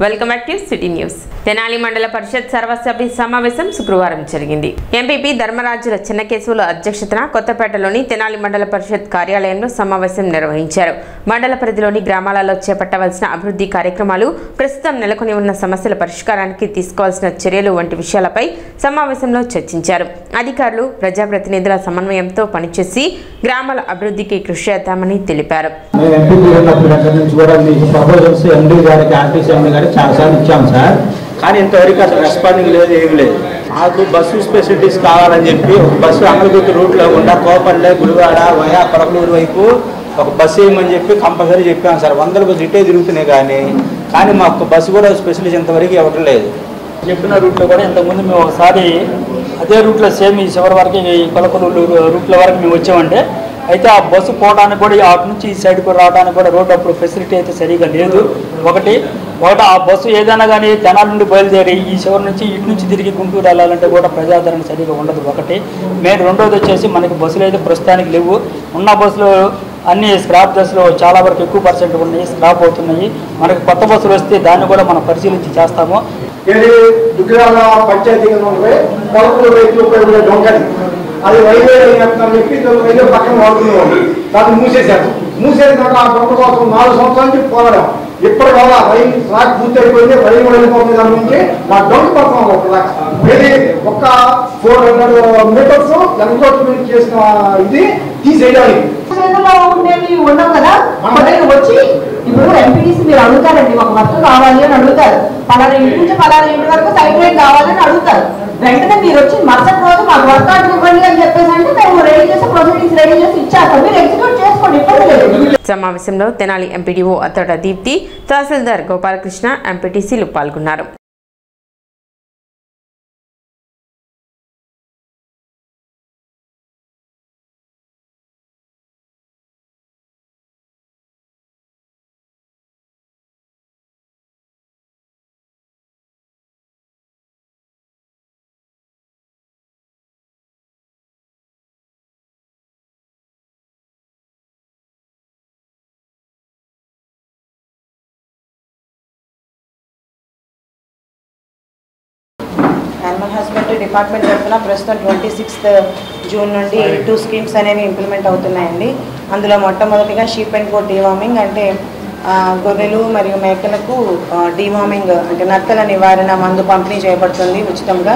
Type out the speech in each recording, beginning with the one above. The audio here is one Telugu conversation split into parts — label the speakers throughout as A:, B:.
A: Welcome back to city news. Tenali మండల పరిషత్ సర్వసభ్య సమావేశం శుక్రవారం జరిగింది. ఎంపీపీ ధర్మరాజుల చిన్నకేశవుల అధ్యక్షతన కొత్తపేటలోని తెనాలి మండల పరిషత్ కార్యాలయంలో సమావేశం నిర్వహించారు. మండల పరిధిలోని గ్రామాలలో చేపట్టవలసిన అభివృద్ధి కార్యక్రమాలు, ప్రస్తుతం నెలకొని ఉన్న సమస్యల పరిష్కారానికి తీసుకోవాల్సిన చర్యలు వంటి విషయాలపై సమావేశంలో చర్చించారు. అధికారులు, ప్రజాప్రతినిధుల సమన్వయంతో పనిచేసి గ్రామాల అభివృద్ధికి కృషి చేద్దామని తెలిపారు.
B: చాలాసార్లు ఇచ్చాము సార్, కానీ ఇంతవరకు అసలు రెస్పాండింగ్ లేదు, ఏమి లేదు. మాకు బస్సు ఫెసిలిటీస్ కావాలని చెప్పి ఒక బస్సు అమలగుర్తి రూట్లో గుండా కోపల్లె, గుడివాడ, వయా కొరకలూరు వైపు ఒక బస్సు వేయమని చెప్పి కంపల్సరీ చెప్పాము సార్. 100 బస్సు ఇటే తిరుగుతున్నాయి కానీ మాకు బస్సు కూడా స్పెషలిస్ట్ ఇంతవరకు ఇవ్వటం లేదు.
C: చెప్పిన రూట్లో కూడా ఇంతకుముందు మేము ఒకసారి అదే రూట్లో సేమ్ ఈ చివరి వరకు ఈ కొలకలూరు రూట్ల వరకు మేము వచ్చామంటే, అయితే ఆ బస్సు పోవడానికి కూడా అటు నుంచి ఈ సైడ్కి రావడానికి కూడా రోడ్డు అప్పుడు ఫెసిలిటీ అయితే సరిగా లేదు. ఒకటి ఆ బస్సు ఏదైనా కానీ తెనాలి నుండి బయలుదేరి ఈ చివరి నుంచి ఇటు నుంచి తిరిగి గుంటూరు వెళ్ళాలంటే కూడా ప్రజాదరణ సరిగా ఉండదు. ఒకటి మెయిన్. రెండోది వచ్చేసి మనకి బస్సులు అయితే ప్రస్తుతానికి లేవు. ఉన్న బస్సులు అన్ని స్క్రాప్ దశలో చాలా వరకు ఎక్కువ పర్సెంట్ ఉన్నాయి, స్క్రాప్ అవుతున్నాయి. మనకి కొత్త బస్సులు వస్తే దాన్ని కూడా మనం పరిశీలించి చేస్తాము.
D: అది రైల్వే అని చెప్పి రైల్వే పక్కన వాడుకునేవాళ్ళు, దాన్ని మూసేశారు. మూసేసిన తర్వాత ఆ దొంగ కోసం 4 సంవత్సరాల నుంచి పోరాడాం. ఇప్పటివల్ల రైలు ట్రాక్ పూర్తి అయిపోయింది, రైలు వెళ్ళిపోతుంది. దాని నుంచి మా దొంగ పడుతున్నాం. ఇది ఒక 400 మీటర్స్ ఎన్క్రోచ్మెంట్ చేసిన ఇది తీసేయాలి.
E: ఉండేవి ఉండవు కదా, మన దగ్గర వచ్చి ఇప్పుడు ఎంపీటీసీ మీరు అడుగుతారండి, ఒక వర్క్ కావాలి అని అడుగుతారు. పలానా ఇంటి నుంచి పలానా ఇంటి వరకు సైడ్ లైన్ కావాలని అడుగుతారు. వెంటనే మీరు వచ్చి మరుసటి రోజు మాకు వర్క్ ఆర్డర్ ఇవ్వండి అని చెప్పేసి అంటే మేము రెడీ చేసి ప్రొసీడింగ్స్ రెడీ చేసి ఇచ్చేస్తాం, మీరు ఎగ్జిక్యూట్ చేసుకోండి, ఇబ్బంది లేదు.
A: సమావేశంలో తెనాలి ఎంపీడీఓ అత్తడ దీప్తి, తహసీల్దార్ గోపాలకృష్ణ, ఎంపీటీసీలు పాల్గొన్నారు.
F: యానిమల్ హస్బెండరీ డిపార్ట్మెంట్ తరఫున ప్రస్తుతం 26th జూన్ నుండి 2 స్కీమ్స్ అనేవి ఇంప్లిమెంట్ అవుతున్నాయండి. అందులో మొట్టమొదటిగా షీప్ అండ్ గోట్ డీవార్మింగ్, అంటే గొర్రెలు మరియు మేకలకు డీవార్మింగ్ అంటే నత్తల నివారణ మందు పంపిణీ చేయబడుతుంది ఉచితంగా.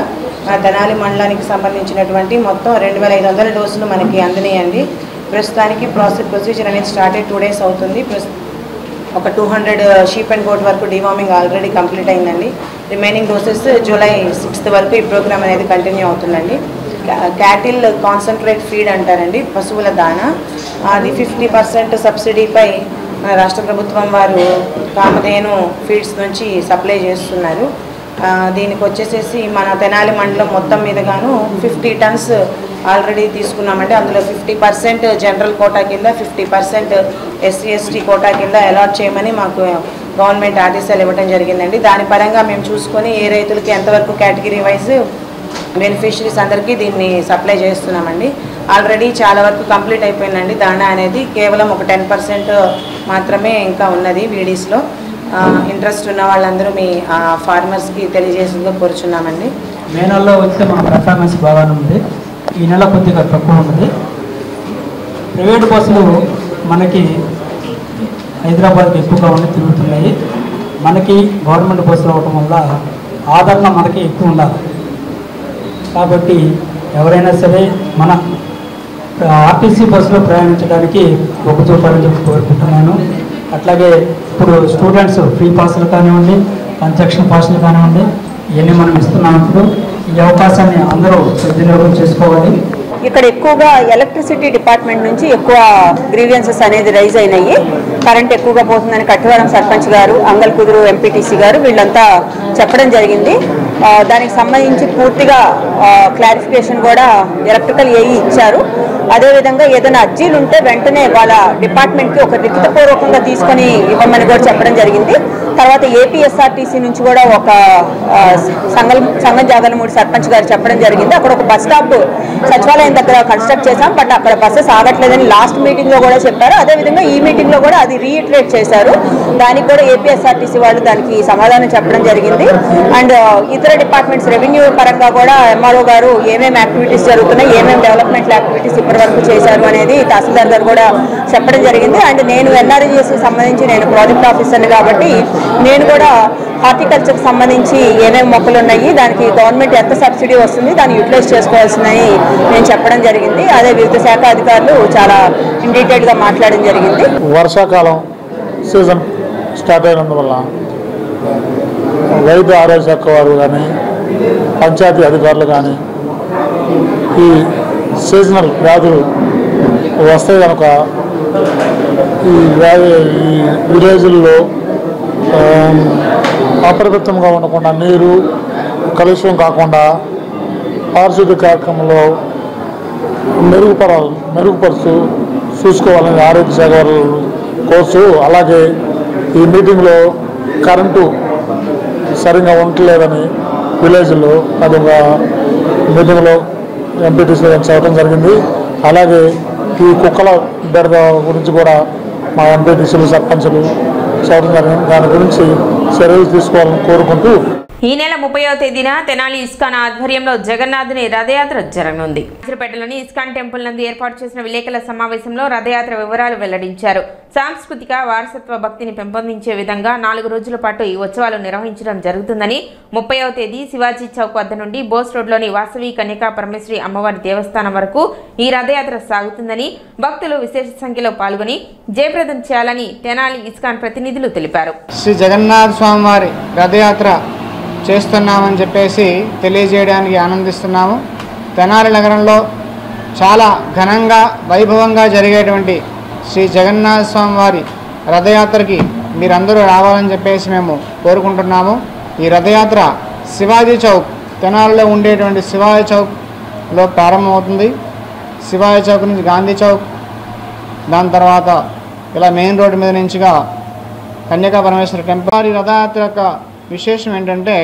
F: తెనాలి మండలానికి సంబంధించినటువంటి మొత్తం 2500 డోసులు మనకి అందినాయండి. ప్రస్తుతానికి ప్రొసీజర్ అనేది స్టార్ట్ అయ్యి 2 days అవుతుంది. ఒక 200 షీప్ అండ్ గోట్ వరకు డీవార్మింగ్ ఆల్రెడీ కంప్లీట్ అయిందండి. రిమైనింగ్ డోసెస్ జూలై 6th వరకు ఈ ప్రోగ్రామ్ అనేది కంటిన్యూ అవుతుందండి. క్యాటిల్ కాన్సన్ట్రేట్ ఫీడ్ అంటారండి, పశువుల దానా. అది 50% సబ్సిడీపై రాష్ట్ర ప్రభుత్వం వారు కామధేను ఫీడ్స్ నుంచి సప్లై చేస్తున్నారు. దీనికి వచ్చేసేసి మన తెనాలి మండలం మొత్తం మీద గాను 50 tons ఆల్రెడీ తీసుకున్నామంటే, అందులో 50% జనరల్ కోటా కింద, 50% SC/ST కోటా కింద అలాట్ చేయమని మాకు గవర్నమెంట్ ఆదేశాలు ఇవ్వడం జరిగిందండి. దాని పరంగా మేము చూసుకొని ఏ రైతులకి ఎంతవరకు కేటగిరీ వైజ్ బెనిఫిషరీస్ అందరికీ దీన్ని సప్లై చేస్తున్నామండి. ఆల్రెడీ చాలా వరకు కంప్లీట్ అయిపోయిందండి. దాణా అనేది కేవలం ఒక 10% మాత్రమే ఇంకా ఉన్నది వీడీస్లో. ఇంట్రెస్ట్ ఉన్న వాళ్ళందరూ మీ ఫార్మర్స్కి తెలియజేసిందో కోరుచున్నామండి.
C: మే నెలలో వస్తే మన పర్ఫార్మెన్స్ బాగానే ఉంది, ఈ నెల కొద్దిగా తక్కువ ఉంది. ప్రైవేట్ బస్సులు మనకి హైదరాబాద్కి ఎక్కువగా ఉండి తిరుగుతున్నాయి. మనకి గవర్నమెంట్ బస్సులు అవ్వటం వల్ల ఆదరణ మనకి ఎక్కువ ఉండాలి. కాబట్టి ఎవరైనా సరే మన ఆర్టీసీ బస్సులో ప్రయాణించడానికి మొగ్గు చూపాలని చెప్పి కోరుకుంటున్నాను. అట్లాగే ఇప్పుడు స్టూడెంట్స్ ఫ్రీ పాస్లు కానివ్వండి, కన్స్ట్రక్షన్ పాస్లు కానివ్వండి, ఇవన్నీ మనం ఇస్తున్నాము. ఈ అవకాశాన్ని అందరూ సద్వినియోగం చేసుకోవాలి.
E: ఇక్కడ ఎక్కువగా ఎలక్ట్రిసిటీ డిపార్ట్మెంట్ నుంచి ఎక్కువ గ్రీవియన్సెస్ అనేది రైజ్ అయినాయి. కరెంట్ ఎక్కువగా పోతుందని కట్టివరం సర్పంచ్ గారు, అంగల్ కుదురు ఎంపీటీసీ గారు వీళ్ళంతా చెప్పడం జరిగింది. దానికి సంబంధించి పూర్తిగా క్లారిఫికేషన్ కూడా ఎలక్ట్రికల్ ఏఈ ఇచ్చారు. అదేవిధంగా ఏదైనా అర్జీలు ఉంటే వెంటనే వాళ్ళ డిపార్ట్మెంట్కి ఒక లిఖితపూర్వకంగా తీసుకొని ఇవ్వమని కూడా చెప్పడం జరిగింది. తర్వాత ఏపీఎస్ఆర్టీసీ నుంచి కూడా ఒక సంగం జాగలమూడి సర్పంచ్ గారు చెప్పడం జరిగింది. అక్కడ ఒక బస్ స్టాప్ సచివాలయం దగ్గర కన్స్ట్రక్ట్ చేశాం, బట్ అక్కడ బస్సెస్ ఆగట్లేదని లాస్ట్ మీటింగ్లో కూడా చెప్పారు. అదేవిధంగా ఈ మీటింగ్లో కూడా అది రీఇటరేట్ చేశారు. దానికి కూడా ఏపీఎస్ఆర్టీసీ వాళ్ళు దానికి సమాధానం చెప్పడం జరిగింది. అండ్ ఇతర డిపార్ట్మెంట్స్ రెవెన్యూ పరంగా కూడా ఎంఆర్ఓ గారు ఏమేమి యాక్టివిటీస్ జరుగుతున్నాయి, ఏమేమి డెవలప్మెంట్ యాక్టివిటీస్ ఇప్పటి వరకు చేశారు అనేది తహసీల్దార్ గారు కూడా చెప్పడం జరిగింది. అండ్ నేను ఎన్ఆర్జీఎస్కి సంబంధించి నేను ప్రాజెక్ట్ ఆఫీసర్ని కాబట్టి నేను కూడా హార్టికల్చర్కి సంబంధించి ఏమేమి మొక్కలు ఉన్నాయి, దానికి గవర్నమెంట్ ఎంత సబ్సిడీ వస్తుంది, దాన్ని యూటిలైజ్ చేసుకోవాల్సిందని నేను చెప్పడం జరిగింది. అదే వివిధ శాఖ అధికారులు చాలా ఇన్ డీటెయిల్గా మాట్లాడడం జరిగింది.
G: వర్షాకాలం సీజన్ స్టార్ట్ అయినందువల్ల వైద్య ఆరోగ్య శాఖ వారు కానీ పంచాయతీ అధికారులు కానీ ఈ సీజనల్ వ్యాధులు వస్తాయి కనుక ఈ విలేజ్ల్లో అప్రమత్తంగా ఉండకుండా నీరు కలుషితం కాకుండా పారిశుద్ధ్య కార్యక్రమంలో మెరుగుపరుస్తూ చూసుకోవాలని ఆరోగ్య శాఖ వారు కోర్సు. అలాగే ఈ మీటింగ్లో కరెంటు సరిగ్గా ఉండలేదని విలేజ్లో అది ఒక మీటింగ్లో ఎంపీటీసీ చెప్పడం జరిగింది. అలాగే ఈ కుక్కల బెడద గురించి కూడా మా ఎంపీటీసీలు సర్పంచులు చెప్పడం జరిగింది. దాని గురించి చర్యలు తీసుకోవాలని కోరుకుంటూ
A: ఈ నెల 30వ తేదీన తెనాలి ఇస్కాన్ ఆధ్వర్యంలో జగన్నాథుని రథయాత్ర జరగనుంది. రాజపేటలోని ఇస్కాన్ టెంపుల్ నందు ఏర్పాటు చేసిన విలేకరుల సమావేశంలో రథయాత్ర వివరాలు వెల్లడించారు. సాంస్కృతిక వారసత్వ భక్తిని పెంపొందించే విధంగా 4 రోజుల పాటు ఈ ఉత్సవాలు నిర్వహించడం జరుగుతుందని, 30వ తేదీ శివాజీ చౌక్ వద్ద నుండి బోస్ రోడ్లోని వాసవి కన్యకా పరమేశ్వరి అమ్మవారి దేవస్థానం వరకు ఈ రథయాత్ర సాగుతుందని, భక్తులు విశేష సంఖ్యలో పాల్గొని జయప్రదం చేయాలని తెనాలి ఇస్కాన్ ప్రతినిధులు తెలిపారు.
H: శ్రీ జగన్నాథ స్వామివారి రథయాత్ర చేస్తున్నామని చెప్పేసి తెలియజేయడానికి ఆనందిస్తున్నాము. తెనాలి నగరంలో చాలా ఘనంగా వైభవంగా జరిగేటువంటి శ్రీ జగన్నాథ స్వామివారి రథయాత్రకి మీరందరూ రావాలని చెప్పేసి మేము కోరుకుంటున్నాము. ఈ రథయాత్ర శివాజీ చౌక్, తెనాలిలో ఉండేటువంటి శివాజీ చౌక్లో ప్రారంభమవుతుంది. శివాజీ చౌక్ నుంచి గాంధీ చౌక్, దాని తర్వాత ఇలా మెయిన్ రోడ్డు మీద నుంచిగా కన్యకా పరమేశ్వర టెంపుల్. ఈ రథయాత్ర యొక్క విశేషం ఏంటంటే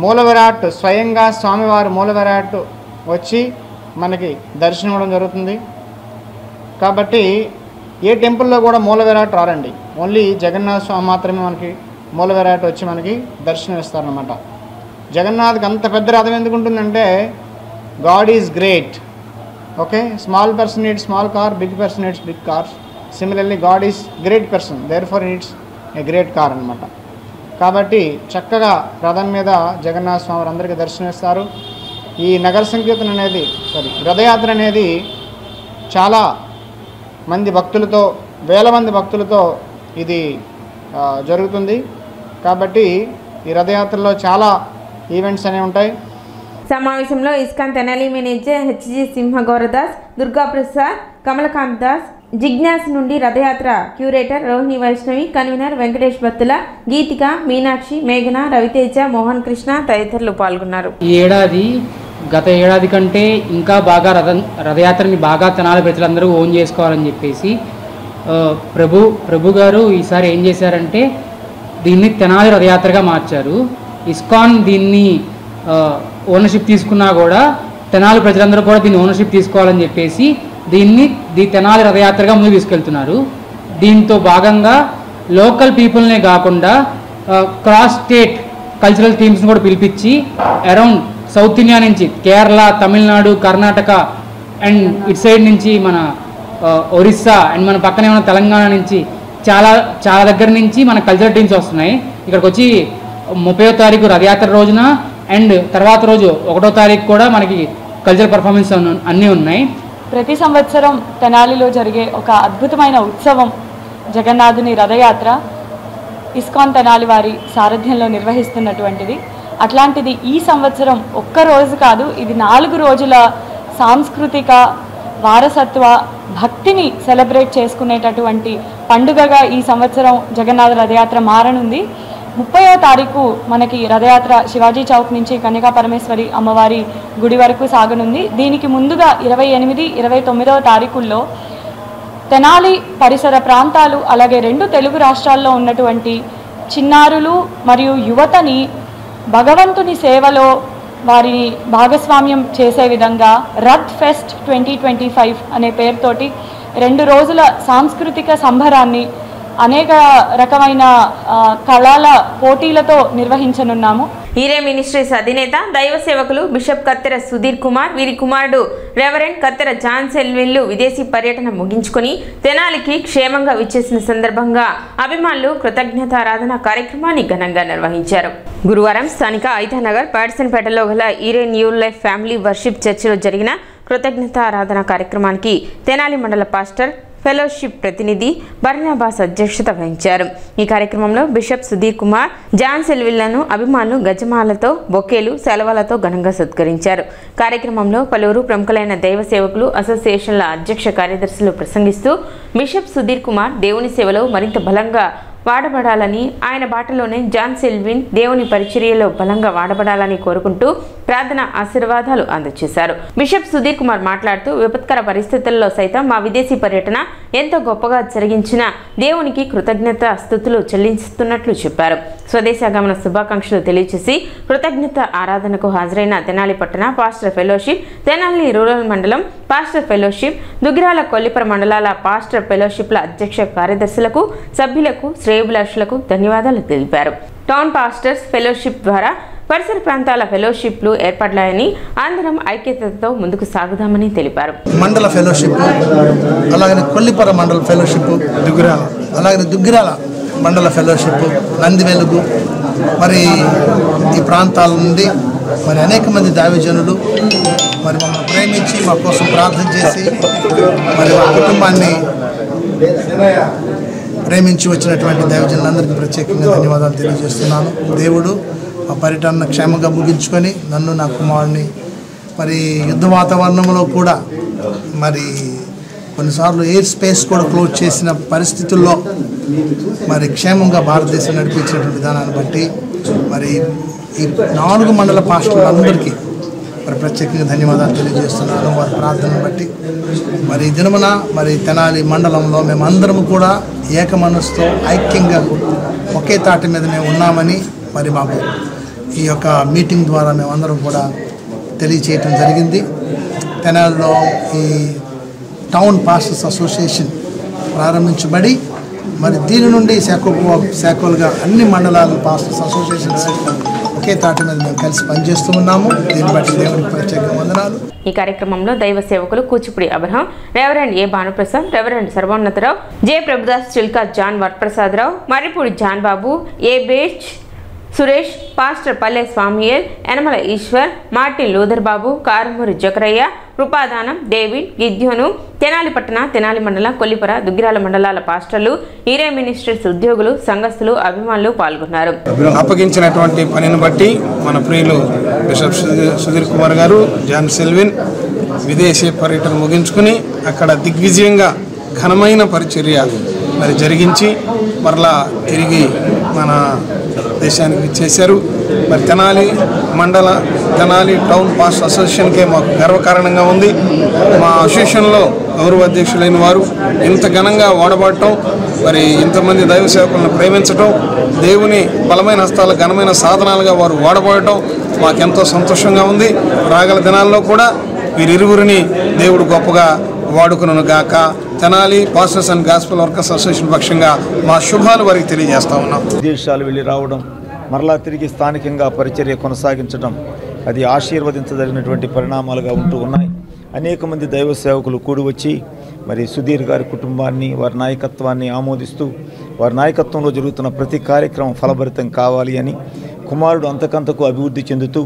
H: మూలవిరాట్ స్వయంగా స్వామివారి మూలవిరాట్ వచ్చి మనకి దర్శనం ఇవ్వడం జరుగుతుంది. కాబట్టి ఏ టెంపుల్లో కూడా మూలవిరాట్ రారండి, ఓన్లీ జగన్నాథ స్వామి మాత్రమే మనకి మూలవిరాట్ వచ్చి మనకి దర్శనం ఇస్తారనమాట. జగన్నాథ్కి అంత పెద్ద రథం ఎందుకు ఉంటుందంటే God is great. Okay, small person needs small car, big person needs big cars. Similarly God is great person, therefore needs a great car అనమాట. కాబట్టి చక్కగా రథం మీద జగన్నాథ స్వామి అందరికీ దర్శనమిస్తారు. ఈ నగర సంకీర్తన అనేది రథయాత్ర అనేది చాలా మంది భక్తులతో, వేల మంది భక్తులతో ఇది జరుగుతుంది. కాబట్టి ఈ రథయాత్రలో చాలా ఈవెంట్స్ అనేవి ఉంటాయి.
A: సమావేశంలో ISKCON Tenali manager HG Simhagauradas, Durgaprasad, Kamalakant Das, Jijnas నుండి రథయాత్ర క్యూరేటర్ రోహిణి వైష్ణవి, కన్వీనర్ వెంకటేష్ బత్తుల, గీతిక, మీనాక్షి, మేఘన, రవితేజ, మోహన్ కృష్ణ తదితరులు పాల్గొన్నారు.
I: ఈ ఏడాది గత ఏడాది కంటే ఇంకా బాగా రథయాత్రని బాగా తెనాలి ప్రజలందరూ ఓన్ చేసుకోవాలని చెప్పేసి ప్రభు గారు ఈసారి ఏం చేశారంటే దీన్ని తెనాలి రథయాత్రగా మార్చారు. ఇస్కాన్ దీన్ని ఓనర్షిప్ తీసుకున్నా కూడా తెనాలి ప్రజలందరూ కూడా దీన్ని ఓనర్షిప్ తీసుకోవాలని చెప్పేసి దీన్ని తెనాలి రథయాత్రగా ముందుకు తీసుకెళ్తున్నారు. దీంతో భాగంగా లోకల్ పీపుల్నే కాకుండా క్రాస్ స్టేట్ కల్చరల్ థీమ్స్ని కూడా పిలిపించి అరౌండ్ సౌత్ ఇండియా నుంచి కేరళ, తమిళనాడు, కర్ణాటక అండ్ ఇటు సైడ్ నుంచి మన ఒరిస్సా అండ్ మన పక్కనే ఉన్న తెలంగాణ నుంచి చాలా దగ్గర నుంచి మన కల్చరల్ టీమ్స్ వస్తున్నాయి. ఇక్కడికి వచ్చి 30వ తారీఖు రథయాత్ర రోజున అండ్ తర్వాత రోజు 1వ తారీఖు కూడా మనకి కల్చరల్ పర్ఫార్మెన్స్ అన్నీ ఉన్నాయి.
J: ప్రతి సంవత్సరం తెనాలిలో జరిగే ఒక అద్భుతమైన ఉత్సవం జగన్నాథుని రథయాత్ర ఇస్కాన్ తెనాలి వారి సారథ్యంలో నిర్వహిస్తున్నటువంటిది. అట్లాంటిది ఈ సంవత్సరం ఒక్క రోజు కాదు, ఇది 4 రోజుల సాంస్కృతిక వారసత్వ భక్తిని సెలబ్రేట్ చేసుకునేటటువంటి పండుగగా ఈ సంవత్సరం జగన్నాథ రథయాత్ర మారనుంది. 30వ తారీఖు మనకి రథయాత్ర శివాజీ చౌక్ నుంచి కన్యకా పరమేశ్వరి అమ్మవారి గుడి వరకు సాగనుంది. దీనికి ముందుగా 28, 29వ తారీఖుల్లో తెనాలి పరిసర ప్రాంతాలు అలాగే 2 తెలుగు రాష్ట్రాల్లో ఉన్నటువంటి చిన్నారులు మరియు యువతని భగవంతుని సేవలో వారిని భాగస్వామ్యం చేసే విధంగా రథ్ ఫెస్ట్ 2025 అనే పేరుతోటి 2 రోజుల సాంస్కృతిక సంబరాన్ని అనేక రకమైన కళల పోటీలతో నిర్వహించనున్నాము.
A: ఈరే మినిస్ట్రీస్ అధినేత దైవ సేవకులు బిషప్ కత్తెర సుధీర్ కుమార్, వీరి కుమారుడు రెవరెండ్ కత్తెర జాన్ సెల్విన్లు విదేశీ పర్యటన ముగించుకొని తెనాలికి క్షేమంగా విచ్చేసిన సందర్భంగా అభిమానులు కృతజ్ఞతారాధన కార్యక్రమాన్ని ఘనంగా నిర్వహించారు. గురువారం స్థానిక ఐతానగర్ పాడ్సన్పేటలో గల ఈరే న్యూ లైఫ్ ఫ్యామిలీ వర్షిప్ చర్చిలో జరిగిన కృతజ్ఞతారాధన కార్యక్రమానికి తెనాలి మండల పాస్టర్ ఫెలోషిప్ ప్రతినిధి బర్నాబాస్ అధ్యక్షత వహించారు. ఈ కార్యక్రమంలో బిషప్ సుధీర్ కుమార్ జాన్ సెల్విల్లను అభిమానులు గజమాలతో, బొకేలు, సెలవులతో ఘనంగా సత్కరించారు. కార్యక్రమంలో పలువురు ప్రముఖులైన దైవ సేవకులు, అసోసియేషన్ల అధ్యక్ష కార్యదర్శులు ప్రసంగిస్తూ బిషప్ సుధీర్ కుమార్ దేవుని సేవలో మరింత బలంగా వాడబడాలని, ఆయన బాటలోనే జాన్ సెల్విన్ దేవుని పరిచర్యలో బలంగా వాడబడాలని కోరుకుంటూ ప్రార్థన ఆశీర్వాదాలు అందజేశారు. బిషప్ సుధీర్ కుమార్ మాట్లాడుతూ విపత్కర పరిస్థితుల్లో సైతం మా విదేశీ పర్యటన ఎంతో గొప్పగా జరిగించిన దేవునికి కృతజ్ఞత స్తుతులు చెల్లిస్తున్నట్లు చెప్పారు. స్వదేశాగమన శుభాకాంక్షలు తెలియజేసి కృతజ్ఞత ఆరాధనకు హాజరైన తెనాలి పట్టణ పాస్టర్ ఫెలోషిప్, తెనాలి రూరల్ మండలం పాస్టర్ ఫెలోషిప్, దుగ్గిరాల కొల్లిపర మండలాల పాస్టర్ ఫెలోషిప్ల అధ్యక్ష కార్యదర్శులకు, సభ్యులకు, శ్రేయోభిలాషులకు ధన్యవాదాలు తెలిపారు. టౌన్ పాస్టర్స్ ఫెలోషిప్ ద్వారా పరిసర ప్రాంతాల ఫెలోషిప్లు ఏర్పడ్డాయని, అందరం ఐక్యతతో ముందుకు సాగుదామని తెలిపారు.
K: మండల ఫెలోషిప్, అలాగే కొల్లిపర మండల ఫెలోషిప్, అలాగే దుగ్గిరాల మండల ఫెలోషిప్, నంది వెలుగు, మరి ఈ ప్రాంతాల నుండి మరి అనేక మంది దైవజనులు మరి మమ్మల్ని ప్రేమించి మా కోసం ప్రార్థన చేసి మరి మా కుటుంబాన్ని ప్రేమించి వచ్చినటువంటి దైవజనులందరికీ ప్రత్యేకంగా ధన్యవాదాలు తెలియజేస్తున్నాను. దేవుడు ఆ పర్యటన క్షేమంగా ముగించుకొని నన్ను, నా కుమారుని మరి యుద్ధ వాతావరణంలో కూడా మరి కొన్నిసార్లు ఎయిర్ స్పేస్ కూడా క్లోజ్ చేసిన పరిస్థితుల్లో మరి క్షేమంగా భారతదేశం నడిపించినటువంటి విధానాన్ని బట్టి మరి ఈ 4 మండల పాస్టర్లందరికీ మరి ప్రత్యేకంగా ధన్యవాదాలు తెలియజేస్తున్నాను. వారి ప్రార్థనను బట్టి మరి ఈ దినమున మరి తెనాలి మండలంలో మేమందరము కూడా ఏక మనసుతో ఐక్యంగా ఒకే తాటి మీద మేము ఉన్నామని మరి మాకు ఈ యొక్క మీటింగ్ ద్వారా మేమందరం కూడా తెలియచేయటం జరిగింది. తెనాలిలో ఈ టౌన్ పాస్టర్స్ అసోసియేషన్ ప్రారంభించబడి మరి దీని నుండి శాఖలుగా అన్ని మండలాల పాస్టర్స్ అసోసియేషన్స్ ఒకే తాటి మీద మేము కలిసి పనిచేస్తూ ఉన్నాము. దీన్ని బట్టి దేవునికి ప్రత్యేక వందనాలు.
A: ఈ కార్యక్రమంలో దైవ సేవకులు Kuchipudi Abraham, reverend A Bhanuprasad, reverend Sarvonnatarao, J Prabhudas Chilka, John Varaprasadarao, Marripudi John Babu, A బేచ్ Suresh, pastor Palle Samuel, Yanamala Eshwar, Martin Luther Babu, Karumuri Jakarayya, Krupadanam, David, Gidyonu, Tenali పట్టణ, తెనాలి మండలం, కొల్లిపర, దుగ్గిరాల మండలాల పాస్టర్లు, ఈరే మినిస్ట్రీస్ ఉద్యోగులు, సంఘస్థులు, అభిమానులు పాల్గొన్నారు.
L: అప్పగించినటువంటి పనిని బట్టి మన ప్రియులు బిషప్ సుధీర్ కుమార్ గారు, జాన్ సెల్విన్ విదేశీ పర్యటన ముగించుకుని అక్కడ దిగ్విజయంగా ఘనమైన పరిచర్య మరి జరిగించి మరలా తిరిగి మన దేశానికి చేశారు. మరి తెనాలి టౌన్ పాస్ట్ అసోసియేషన్కే మాకు గర్వకారణంగా ఉంది. మా అసోసియేషన్లో గౌరవ అధ్యక్షులైన వారు ఇంత ఘనంగా వాడబడటం, మరి ఇంతమంది దైవ సేవకులను ప్రేమించటం, దేవుని బలమైన హస్తాల ఘనమైన సాధనాలుగా వారు వాడబడటం మాకెంతో సంతోషంగా ఉంది. రాగల దినాల్లో కూడా వీరిరువురిని దేవుడు గొప్పగా వాడుకును గాక. Tenali pastors and gospel workers association పక్షంగా మా శుభాలు వారికి తెలియజేస్తా ఉన్నాం.
M: విదేశాలు వెళ్ళి రావడం, మరలా తిరిగి స్థానికంగా పరిచర్య కొనసాగించడం అది ఆశీర్వదించదగినటువంటి పరిణామాలుగా ఉంటూ ఉన్నాయి. అనేక మంది దైవ సేవకులు కూడి వచ్చి మరి సుధీర్ గారి కుటుంబాన్ని, వారి నాయకత్వాన్ని ఆమోదిస్తూ వారి నాయకత్వంలో జరుగుతున్న ప్రతి కార్యక్రమం ఫలభరితం కావాలి అని, కుమారుడు అంతకంతకు అభివృద్ధి చెందుతూ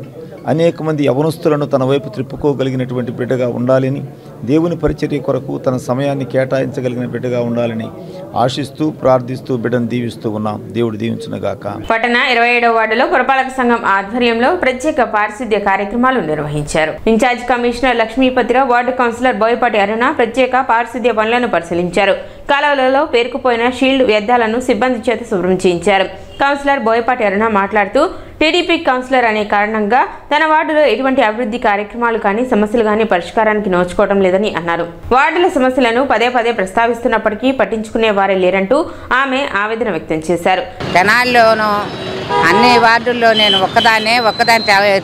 M: అనేక మంది యవనస్తులను తన వైపు త్రిప్పుకోగలిగినటువంటి బిడ్డగా ఉండాలని, దేవుని పరిచర్య కొరకు తన సమయాన్ని కేటాయించగలిగిన బిడ్డగా ఉండాలని ఆశిస్తూ ప్రార్థిస్తూ బిడ్డను దీవిస్తూ ఉన్నాం. దేవుడు దీవించునుగాక.
A: పట్టణ 27వ వార్డులో పురపాలక సంఘం ఆధ్వర్యంలో ప్రత్యేక పారిశుద్ధ్య కార్యక్రమాలు నిర్వహించారు. Incharge commissioner Lakshmipathirao, ward councillor Boyapati Aruna ప్రత్యేక పారిశుద్ధ్య పనులను పరిశీలించారు. కాలువలలో పేరుకుపోయిన షీల్డ్ వ్యర్థాలను సిబ్బంది చేత శుభ్రం చేయించారు. కౌన్సిలర్ బోయపాటి అరుణ మాట్లాడుతూ టీడీపీ కౌన్సిలర్ అనే కారణంగా తన వార్డులో ఎటువంటి అభివృద్ధి కార్యక్రమాలు కానీ సమస్యలు కానీ పరిష్కారానికి నోచుకోవడం లేదని అన్నారు. వార్డుల సమస్యలను పదే పదే ప్రస్తావిస్తున్నప్పటికీ పట్టించుకునే వారే లేరంటూ ఆమె ఆవేదన వ్యక్తం చేశారు.
N: తెనాలిలోనూ అన్ని వార్డుల్లో నేను ఒక్కదాని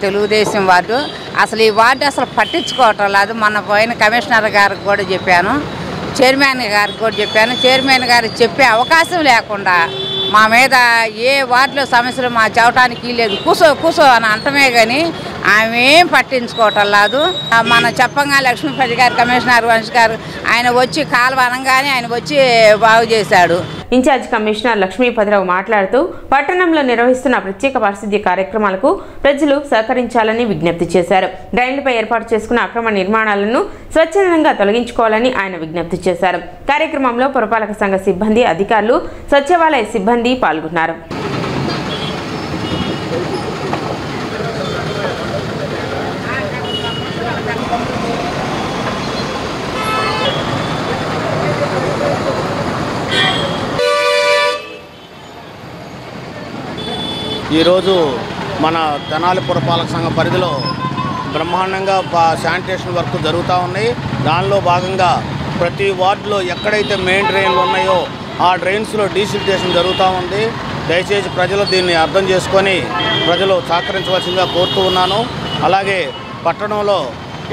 N: తెలుగుదేశం వార్డు అసలు ఈ వార్డు అసలు పట్టించుకోవటం లేదు. మొన్న పోయిన కమిషనర్ గారికి కూడా చెప్పాను, చైర్మన్ గారికి కూడా చెప్పాను. చైర్మన్ గారికి చెప్పే అవకాశం లేకుండా మా మీద ఏ వార్డులో సమస్యలు మా చెప్పడానికి లేదు, కూసో అని అంటమే కానీ ఆమె ఏం పట్టించుకోవటం లేదు. మన చెప్పంగా లక్ష్మీపతి గారు కమిషనర్ వంశీ గారు ఆయన వచ్చి కాలువ అనగానే ఆయన వచ్చి బాగు చేశాడు.
A: ఇన్ఛార్జ్ కమిషనర్ లక్ష్మీపతిరావు మాట్లాడుతూ పట్టణంలో నిర్వహిస్తున్న ప్రత్యేక పారిశుద్ధ్య కార్యక్రమాలకు ప్రజలు సహకరించాలని విజ్ఞప్తి చేశారు. డ్రైన్లపై ఏర్పాటు చేసుకున్న అక్రమ నిర్మాణాలను స్వచ్ఛందంగా తొలగించుకోవాలని ఆయన విజ్ఞప్తి చేశారు. కార్యక్రమంలో పురపాలక సంఘ సిబ్బంది, అధికారులు, సచివాలయ సిబ్బంది పాల్గొన్నారు.
O: ఈరోజు మన తెనాలి పురపాలక సంఘ పరిధిలో బ్రహ్మాండంగా శానిటేషన్ వర్క్ జరుగుతూ ఉన్నాయి. దానిలో భాగంగా ప్రతి వార్డులో ఎక్కడైతే మెయిన్ డ్రైన్లు ఉన్నాయో ఆ డ్రైన్స్లో డీసిల్టేషన్ జరుగుతూ ఉంది. దయచేసి ప్రజలు దీన్ని అర్థం చేసుకొని ప్రజలు సహకరించవలసిందిగా కోరుతూ ఉన్నాను. అలాగే పట్టణంలో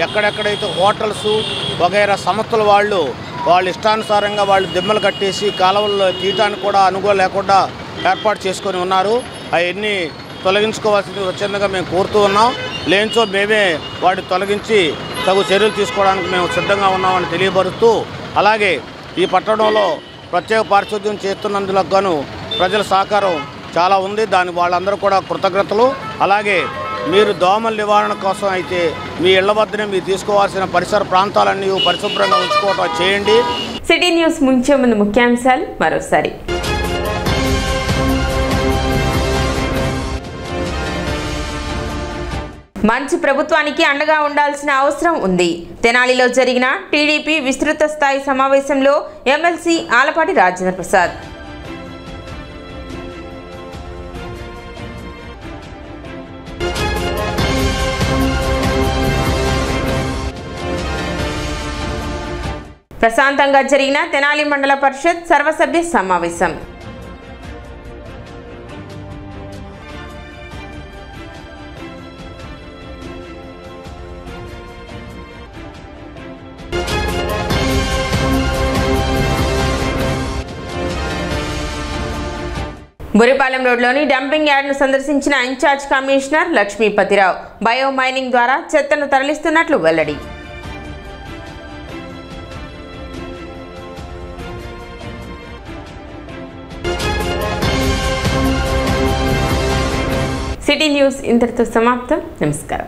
O: ఎక్కడెక్కడైతే హోటల్స్ వగైరా సంస్థల వాళ్ళు ఇష్టానుసారంగా వాళ్ళు దిమ్మలు కట్టేసి కాలువల్లో తీయటానికి కూడా అనుకూలం లేకుండా ఏర్పాటు చేసుకొని ఉన్నారు. అవన్నీ తొలగించుకోవాల్సింది స్వచ్ఛందంగా మేము కోరుతూ ఉన్నాం. లేనిచో మేమే వాటిని తొలగించి తగు చర్యలు తీసుకోవడానికి మేము సిద్ధంగా ఉన్నామని తెలియపరుస్తూ, అలాగే ఈ పట్టణంలో ప్రత్యేక పారిశుద్ధ్యం చేస్తున్నందుకు గాను ప్రజల సహకారం చాలా ఉంది. దానికి వాళ్ళందరూ కూడా కృతజ్ఞతలు. అలాగే మీరు దోమల నివారణ కోసం అయితే మీ ఇళ్ల వద్దనే మీరు తీసుకోవాల్సిన పరిసర ప్రాంతాలన్నీ పరిశుభ్రంగా ఉంచుకోవడం చేయండి.
A: సిటీ న్యూస్ ముంచే ముందు ముఖ్యాంశాలు మరోసారి. మంచి ప్రభుత్వానికి అండగా ఉండాల్సిన అవసరం ఉంది. తెనాలిలో జరిగిన టీడీపీ విస్తృత స్థాయి సమావేశంలో ఎమ్మెల్సీ ఆలపాటి రాజేంద్ర ప్రసాద్. ప్రశాంతంగా జరిగిన తెనాలి మండల పరిషత్ సర్వసభ్య సమావేశం. బురిపాలెం రోడ్లోని డంపింగ్ యార్డ్ను సందర్శించిన incharge commissioner Lakshmipatirao bio mining ద్వారా చెత్తను తరలిస్తున్నట్లు వెల్లడి. సిటీ న్యూస్ ఇంతటితో సమాప్తం. నమస్కారం.